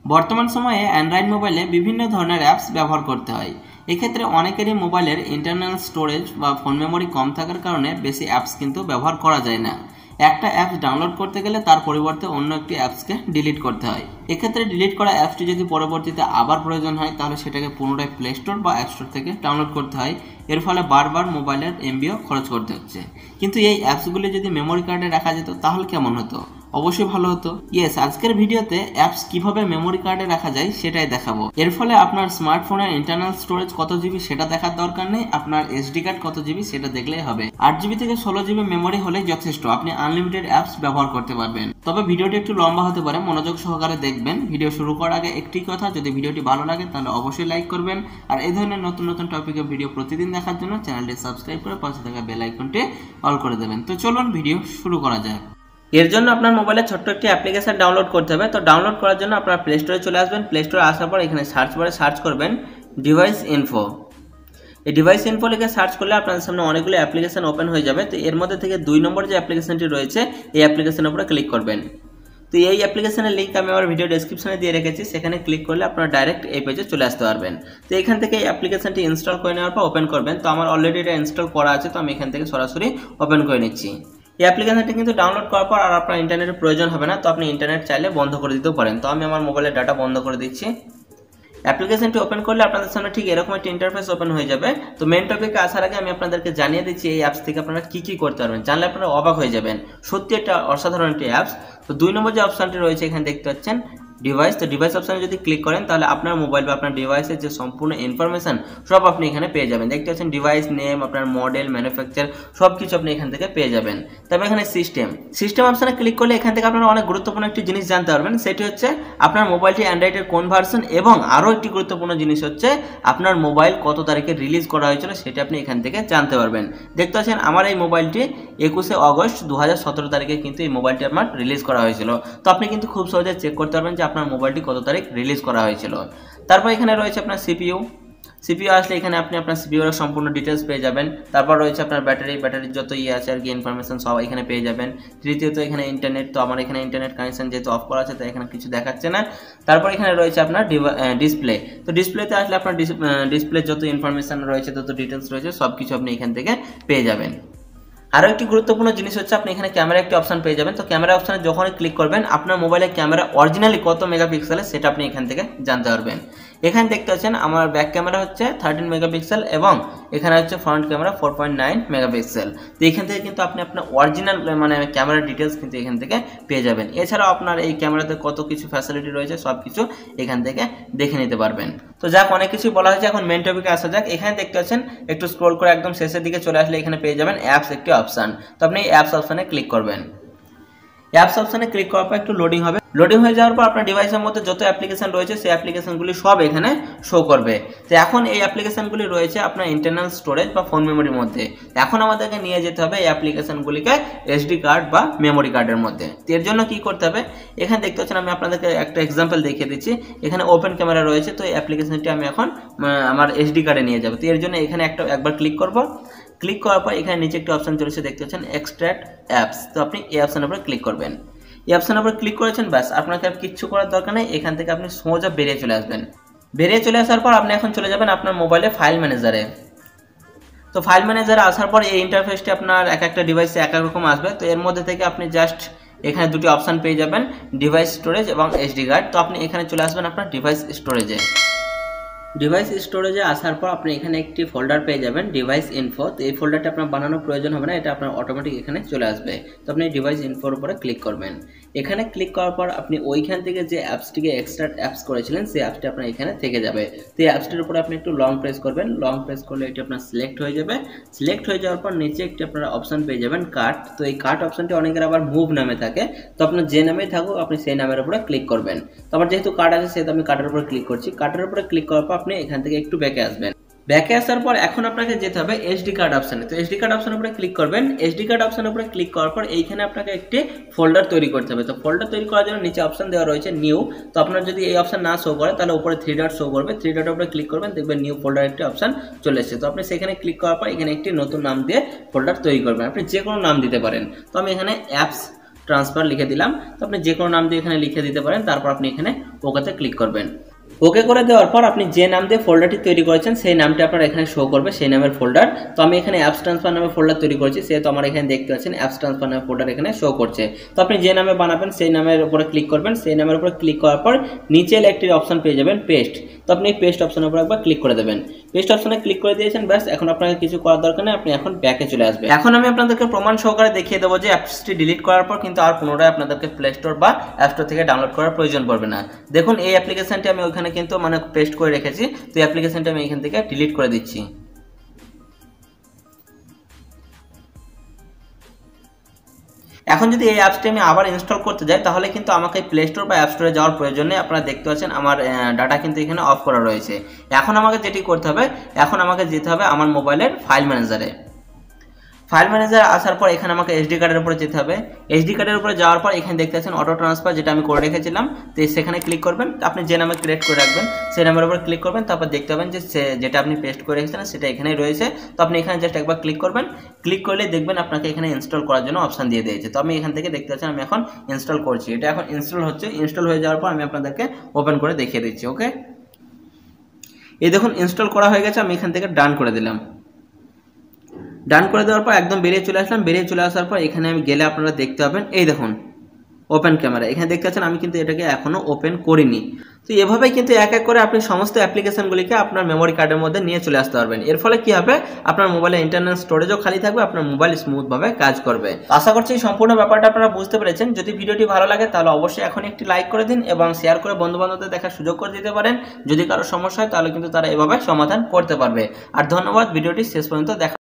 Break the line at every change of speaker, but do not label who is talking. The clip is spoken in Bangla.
বর্তমান সময়ে অ্যান্ড্রয়েড মোবাইলে বিভিন্ন ধরনের অ্যাপস ব্যবহার করতে হয়। এক্ষেত্রে অনেকেরই মোবাইলের ইন্টারনাল স্টোরেজ বা ফোন মেমোরি কম থাকার কারণে বেশি অ্যাপস কিন্তু ব্যবহার করা যায় না। একটা অ্যাপস ডাউনলোড করতে গেলে তার পরিবর্তে অন্য একটি অ্যাপসকে ডিলিট করতে হয়। এক্ষেত্রে ডিলিট করা অ্যাপসটি যদি পরবর্তীতে আবার প্রয়োজন হয় তাহলে সেটাকে পুনরায় প্লে স্টোর বা অ্যাপ স্টোর থেকে ডাউনলোড করতে হয়। এর ফলে বারবার মোবাইলের এমবিও খরচ করতে হচ্ছে। কিন্তু এই অ্যাপসগুলি যদি মেমোরি কার্ডে রাখা যেত তাহলে কেমন হতো? অবশ্যই ভালো হতো। ইয়েস, আজকের ভিডিওতে অ্যাপস কিভাবে মেমোরি কার্ডে রাখা যায় সেটাই দেখাবো। এর ফলে আপনার স্মার্টফোনের ইন্টারনাল স্টোরেজ কত জিবি সেটা দেখার দরকার নেই, আপনার এসডি কার্ড কত জিবি সেটা দেখলেই হবে। 8 জিবি থেকে 16 জিবি মেমোরি হলেই যথেষ্ট, আপনি আনলিমিটেড অ্যাপস ব্যবহার করতে পারবেন। তবে ভিডিওটি একটু লম্বা হতে পারে, মনোযোগ সহকারে দেখবেন। ভিডিও শুরু করার আগে একটি কথা, যদি ভিডিওটি ভালো লাগে তাহলে অবশ্যই লাইক করবেন। আর এই ধরনের নতুন নতুন টপিকের ভিডিও প্রতিদিন দেখার জন্য চ্যানেলটি সাবস্ক্রাইব করে পাশে থাকা বেল আইকনটি অল করে দেবেন। তো চলুন ভিডিও শুরু করা যাক। এর জন্য আপনার মোবাইলে ছোট্ট একটি অ্যাপ্লিকেশন ডাউনলোড করতে হবে। তো ডাউনলোড করার জন্য আপনার প্লে স্টোরে চলে আসবেন। প্লে স্টোরে আসার পর এখানে সার্চ বারে সার্চ করবেন ডিভাইস ইনফো। এই ডিভাইস ইনফো লিখে সার্চ করলে আপনাদের সামনে অনেকগুলো অ্যাপ্লিকেশন ওপেন হয়ে যাবে। তো এর মধ্যে থেকে 2 নম্বর যে অ্যাপ্লিকেশনটি রয়েছে এই অ্যাপ্লিকেশনের উপরে ক্লিক করবেন। তো এই অ্যাপ্লিকেশনের লিঙ্ক আমি আমার ভিডিও ডেসক্রিপশনে দিয়ে রেখেছি, সেখানে ক্লিক করলে আপনারা ডাইরেক্ট এই পেজে চলে আসতে পারবেন। তো এখান থেকে এই অ্যাপ্লিকেশনটি ইনস্টল করে নেওয়ার পর ওপেন করবেন। তো আমার অলরেডি এটা ইনস্টল করা আছে, তো আমি এখান থেকে সরাসরি ওপেন করে নিচ্ছি। এই অ্যাপ্লিকেশনটি কিন্তু ডাউনলোড করার পর আর আপনার ইন্টারনেটের প্রয়োজন হবে না। তো আপনি ইন্টারনেট চাইলে বন্ধ করে দিতেও পারেন। তো আমি আমার মোবাইলের ডাটা বন্ধ করে দিচ্ছি। অ্যাপ্লিকেশনটি ওপেন করলে আপনাদের সামনে ঠিক এরকম একটা ইন্টারফেস ওপেন হয়ে যাবে। তো মেন টপিকে আসার আগে আমি আপনাদেরকে জানিয়ে দিচ্ছি এই অ্যাপস থেকে আপনারা কি করতে পারবেন, জানলে আপনারা অবাক হয়ে যাবেন। সত্যি একটা অসাধারণ একটি অ্যাপস। তো 2 নম্বর যে অপশনটি রয়েছে এখানে দেখতে পাচ্ছেন ডিভাইস। তো ডিভাইস অপশনে যদি ক্লিক করেন তাহলে আপনার মোবাইল বা আপনার ডিভাইসের যে সম্পূর্ণ ইনফরমেশন সব আপনি এখানে পেয়ে যাবেন। দেখতে পাচ্ছেন ডিভাইস নেম, আপনার মডেল, ম্যানুফ্যাকচার সব কিছু আপনি এখান থেকে পেয়ে যাবেন। তবে এখানে সিস্টেম অপশনে ক্লিক করলে এখান থেকে আপনারা অনেক গুরুত্বপূর্ণ একটি জিনিস জানতে পারবেন। সেটি হচ্ছে আপনার মোবাইলটি অ্যান্ড্রয়েডের কোন ভার্সন, এবং আরও একটি গুরুত্বপূর্ণ জিনিস হচ্ছে আপনার মোবাইল কত তারিখে রিলিজ করা হয়েছিল সেটা আপনি এখান থেকে জানতে পারবেন। দেখতে পাচ্ছেন আমার এই মোবাইলটি 21 অগস্ট 2017 তারিখে কিন্তু এই মোবাইলটি আমার রিলিজ করা হয়েছিল। তো আপনি কিন্তু খুব সহজে চেক করতে পারবেন যে আপনার মোবাইলটি কত তারিখ রিলিজ করা হয়েছিল। তারপর এখানে রয়েছে আপনার সিপিইউ আসলে এখানে আপনি আপনার সিপিইউর সম্পূর্ণ ডিটেলস পেয়ে যাবেন। তারপর রয়েছে আপনার ব্যাটারির যত আছে আর কি ইনফরমেশন সব এখানে পেয়ে যাবেন। তৃতীয়ত এখানে ইন্টারনেট। তো আমার এখানে ইন্টারনেট কানেকশন যেহেতু অফ করা আছে তাই এখানে কিছু দেখাচ্ছে না। তারপর এখানে রয়েছে আপনার ডিসপ্লে। তো ডিসপ্লেতে আসলে আপনার ডিসপ্লে যত ইনফরমেশন রয়েছে, যত ডিটেলস রয়েছে সব কিছু আপনি এখান থেকে পেয়ে যাবেন। আরও একটি গুরুত্বপূর্ণ জিনিস হচ্ছে আপনি এখানে ক্যামেরা একটি অপশন পেয়ে যাবেন। তো ক্যামেরা অপশনে যখনই ক্লিক করবেন আপনার মোবাইলের ক্যামেরা অরিজিনালি কত মেগাপিক্সেলের সেটা আপনি এখান থেকে জানতে পারবেন। এখানে দেখতে পাচ্ছেন আমার ব্যাক ক্যামেরা হচ্ছে 13 মেগাপিক্সেল এবং এখানে হচ্ছে ফ্রন্ট ক্যামেরা 4.9 মেগাপিক্সেল। তো এখান থেকে কিন্তু আপনি আপনার অরিজিনাল মানে ক্যামেরার ডিটেলস কিন্তু এখান থেকে পেয়ে যাবেন। এছাড়াও আপনার এই ক্যামেরাতে কত কিছু ফ্যাসিলিটি রয়েছে সব কিছু এখান থেকে দেখে নিতে পারবেন। তো যাক, অনেক কিছুই বলা হয়েছে, এখন মেন টপিকে আসা যাক। এখানে দেখতে পাচ্ছেন একটু স্ক্রল করে একদম শেষের দিকে চলে আসলে এখানে পেয়ে যাবেন অ্যাপস একটি অপশন। তো আপনি এই অ্যাপস অপশনে ক্লিক করবেন। অ্যাপস অপশনে ক্লিক করার পর একটু লোডিং হবে। লোডিং হয়ে যাওয়ার পর আপনার ডিভাইসের মধ্যে যত অ্যাপ্লিকেশন রয়েছে সেই অ্যাপ্লিকেশনগুলি সব এখানে শো করবে। তো এখন এই অ্যাপ্লিকেশনগুলি রয়েছে আপনার ইন্টারনাল স্টোরেজ বা ফোন মেমোরির মধ্যে। এখন আমাদেরকে নিয়ে যেতে হবে এই অ্যাপ্লিকেশনগুলিকে এসডি কার্ড বা মেমোরি কার্ডের মধ্যে। তো এর জন্য কি করতে হবে, এখানে দেখতে পাচ্ছেন আমি আপনাদেরকে একটা এক্সাম্পল দেখিয়ে দিচ্ছি। এখানে ওপেন ক্যামেরা রয়েছে। তো এই অ্যাপ্লিকেশনটি আমি এখন আমার এসডি কার্ডে নিয়ে যাবো। তো এর জন্য এখানে একবার ক্লিক করব। ক্লিক করার পর এখানে নিচে একটি অপশন চলেছে, দেখতে পাচ্ছেন এক্সট্রাক্ট অ্যাপস। তো আপনি এই অপশনের উপরে ক্লিক করবেন। এই অপশনের উপরে ক্লিক করেছেন, ব্যাস আপনাকে আর কিচ্ছু করার দরকার নেই। এখান থেকে আপনি সোজা বেরিয়ে চলে আসবেন। বেরিয়ে চলে আসার পর আপনি এখন চলে যাবেন আপনার মোবাইলে ফাইল ম্যানেজারে। তো ফাইল ম্যানেজারে আসার পর এই ইন্টারফেসটি আপনার একটা ডিভাইসে এক এক রকম আসবে। তো এর মধ্যে থেকে আপনি জাস্ট এখানে দুটি অপশন পেয়ে যাবেন, ডিভাইস স্টোরেজ এবং এসডি কার্ড। তো আপনি এখানে চলে আসবেন আপনার ডিভাইস স্টোরেজে। ডিভাইস স্টোরেজে আসার পর আপনি এখানে একটি ফোল্ডার পেয়ে যাবেন ডিভাইস ইনফো। তো এই ফোল্ডারটা আপনার বানানোর প্রয়োজন হবে না, এটা আপনার অটোমেটিক এখানে চলে আসবে। তো আপনি ডিভাইস ইনফোর উপরে ক্লিক করবেন। এখানে ক্লিক করার পর আপনি ওইখান থেকে যে অ্যাপসটিকে এক্সট্রাক্ট অ্যাপস করেছিলেন সেই অ্যাপসটি আপনার এখানে থেকে যাবে। তো এই অ্যাপসটির উপরে আপনি একটু লং প্রেস করবেন। লং প্রেস করলে এটি আপনার সিলেক্ট হয়ে যাবে। সিলেক্ট হয়ে যাওয়ার পর নিচে একটি আপনারা অপশন পেয়ে যাবেন কাট। তো এই কাট অপশনটি অনেকের আবার মুভ নামে থাকে। তো আপনার যে নামেই থাকুক আপনি সেই নামের উপরে ক্লিক করবেন। তো আমার যেহেতু কাট আছে সেহেতু আমি কাটের উপরে ক্লিক করছি। কাটের উপরে ক্লিক করার পর আপনি এখান থেকে একটু ব্যাকে আসবেন। ব্যাকে আসার পর এখন আপনাকে যেতে হবে এসডি কার্ড অপশনে। তো এসডি কার্ড অপশনের উপরে ক্লিক করবেন। এসডি কার্ড অপশনের উপরে ক্লিক করার পর এইখানে আপনাকে একটি ফোল্ডার তৈরি করতে হবে। তো ফোল্ডার তৈরি করার জন্য নিচে অপশন দেওয়া রয়েছে নিউ। তো আপনার যদি এই অপশন না শো করে তাহলে উপরে 3 ডট শো করবে। 3 ডটের উপরে ক্লিক করবেন, দেখবেন নিউ ফোল্ডার একটি অপশন চলে এসেছে। তো আপনি সেখানে ক্লিক করার পর এখানে একটি নতুন নাম দিয়ে ফোল্ডার তৈরি করবেন। আপনি যে কোনো নাম দিতে পারেন। তো আমি এখানে অ্যাপস ট্রান্সফার লিখে দিলাম। তো আপনি যে কোনো নাম দিয়ে এখানে লিখে দিতে পারেন, তারপর আপনি এখানে ওকেতে ক্লিক করবেন। ওকে করে দেওয়ার পর আপনি যে নাম দিয়ে ফোল্ডারটি তৈরি করেছেন সেই নামটি আপনার এখানে শো করবে, সেই নামের ফোল্ডার। তো আমি এখানে অ্যাপস ট্রান্সফার নামে ফোল্ডার তৈরি করেছি, সেহেতু আমার এখানে দেখতে পাচ্ছেন অ্যাপস ট্রান্সফার নামে ফোল্ডার এখানে শো করছে। তো আপনি যে নামে বানাবেন সেই নামের উপরে ক্লিক করবেন, সেই নামের উপরে ক্লিক করার পর নিচে একটি অপশন পেয়ে যাবেন পেস্ট। তো আপনি এই পেস্ট অপশনের উপর একবার ক্লিক করে দেবেন। পেস্ট অপশনে ক্লিক করে দিয়েছেন, ব্যাস এখন আপনাকে কিছু করার দরকার নেই, আপনি এখন ব্যাকে চলে আসবেন। এখন আমি আপনাদেরকে প্রমাণ সহকারে দেখিয়ে দেবো যে অ্যাপসটি ডিলিট করার পর কিন্তু আর পুনরায় আপনাদেরকে প্লে স্টোর বা অ্যাপ স্টোর থেকে ডাউনলোড করার প্রয়োজন পড়বে না। দেখুন এই অ্যাপ্লিকেশনটি আমি ওইখানে কিন্তু পেস্ট করে রেখেছি, তো এই অ্যাপ্লিকেশনটা আমি এখান থেকে ডিলিট করে দিচ্ছি। এখন যদি এই অ্যাপসটি আমি আবার ইনস্টল করতে যাই তাহলে কিন্তু আমাকে প্লে স্টোর বা অ্যাপ স্টোরে যাওয়ার প্রয়োজন নেই। আপনারা দেখতে পাচ্ছেন আমার ডাটা কিন্তু এখানে অফ করা রয়েছে। এখন আমাকে যেটি করতে হবে, এখন আমাকে যেতে হবে আমার মোবাইলের ফাইল ম্যানেজারে। ফাইল ম্যানেজার আসার পর এখানে আমাকে এসডি কার্ডের উপরে যেতে হবে। এসডি কার্ডের উপরে যাওয়ার পর এখানে দেখতে পাচ্ছেন অটো ট্রান্সফার, যেটা আমি করে রেখেছিলাম, তো সেখানে ক্লিক করবেন। আপনি যে নামে ক্রিয়েট করে রাখবেন সেই নামের উপর ক্লিক করবেন, তারপর দেখতে পাবেন যে যেটা আপনি পেস্ট করে রেখেছিলেন সেটা এখানেই রয়েছে। তো আপনি এখানে জাস্ট একবার ক্লিক করবেন, ক্লিক করলে দেখবেন আপনাকে এখানে ইনস্টল করার জন্য অপশন দিয়ে দিয়েছে। তো আমি এখান থেকে দেখতে পাচ্ছেন আমি এখন ইনস্টল করছি, এটা এখন ইনস্টল হচ্ছে। ইনস্টল হয়ে যাওয়ার পর আমি আপনাদেরকে ওপেন করে দেখিয়ে দিচ্ছি। ওকে, এই দেখুন ইনস্টল করা হয়ে গেছে, আমি এখান থেকে ডান করে দিলাম। ডান করে দেওয়ার পর একদম বেরিয়ে চলে আসলাম। বেরিয়ে চলে আসার পর এখানে আমি গেলে আপনারা দেখতে পাবেন এই দেখুন ওপেন ক্যামেরা, এখানে দেখতে পাচ্ছেন আমি কিন্তু এটাকে এখনো ওপেন করিনি। তো এভাবেই কিন্তু এক এক করে আপনি সমস্ত অ্যাপ্লিকেশনগুলিকে আপনার মেমোরি কার্ডের মধ্যে নিয়ে চলে আসতে পারবেন। এর ফলে কি হবে, আপনার মোবাইলে ইন্টারনাল স্টোরেজও খালি থাকবে, আপনার মোবাইল স্মুথভাবে কাজ করবে। আশা করছি এই সম্পূর্ণ ব্যাপারটা আপনারা বুঝতে পেরেছেন। যদি ভিডিওটি ভালো লাগে তাহলে অবশ্যই এখন একটি লাইক করে দিন এবং শেয়ার করে বন্ধুবান্ধবদের দেখার সুযোগ করে দিতে পারেন। যদি কারো সমস্যা হয় তাহলে কিন্তু তারা এভাবে সমাধান করতে পারবে। আর ধন্যবাদ ভিডিওটি শেষ পর্যন্ত দেখা।